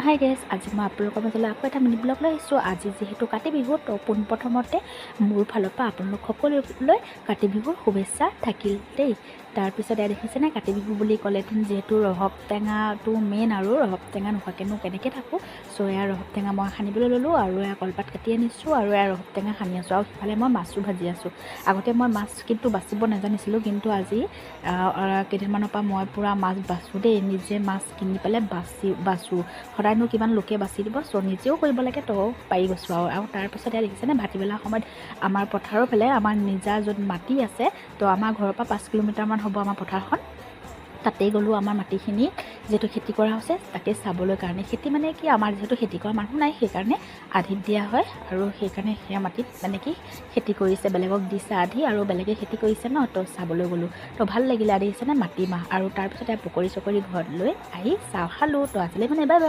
হাই gas, আজি মই আপোনালোকৰ মাজলৈ আকৌ এটা মিনি ব্লগ লৈ আহিছোঁ। আজি যিহেতু কাতি বিহু, তো পোনপ্ৰথমতে মোৰ ফালৰ পৰা আপোনালোক সকলোলৈ কাতি বিহুৰ শুভেচ্ছা থাকিল দেই। তাৰপিছত এয়া দেখিছেনে, কাতি বিহু বুলি ক'লেতো যিহেতু ৰহক টেঙাটো মেইন, আৰু ৰহক টেঙা নোখোৱাকৈনো কেনেকৈ থাকোঁ। চ' এয়া ৰহক টেঙা মই সানিবলৈ ল'লোঁ, আৰু এয়া কলপাত কাটি আনিছোঁ, আৰু এয়া ৰহক টেঙা সানি আছোঁ। আৰু সিফালে মই মাছো ভাজি আছোঁ। আগতে মই মাছ কিন্তু বাচিব নাজানিছিলোঁ, কিন্তু আজি কেইদিনমানৰ পৰা মই পূৰা মাছ বাচোঁ দেই। নিজে মাছ কিনি পেলাই বাচোঁ। সদায়নো কিমান লোকে বাচি দিব, চ' নিজেও কৰিব লাগে, তো পাৰি গৈছোঁ। আৰু তাৰপিছত এয়া দেখিছেনে, ভাটিবেলা সময়ত আমাৰ পথাৰৰ ফালে আমাৰ নিজা য'ত মাটি আছে, তো আমাৰ ঘৰৰ পৰা 5 কিলোমিটাৰমান হ'ব আমাৰ পথাৰখন। তাতেই গ'লোঁ, আমাৰ মাটিখিনি যিহেতু খেতি কৰা হৈছে তাকে চাবলৈ কাৰণে। খেতি মানে কি, আমাৰ যিহেতু খেতি কৰা মানুহ নাই, সেইকাৰণে আধিত দিয়া হয়, আৰু সেইকাৰণে সেয়া মাটিত মানে কি খেতি কৰিছে, বেলেগক দিছে আধি, আৰু বেলেগে খেতি কৰিছে ন, তো চাবলৈ গ'লোঁ। তো ভাল লাগিলে, দেখিছেনে মাটিমাহ। আৰু তাৰপিছতে পকৰি চকৰি ঘৰত লৈ আহি চাহ খালোঁ। তো আজিলৈ মানে বাই বাই।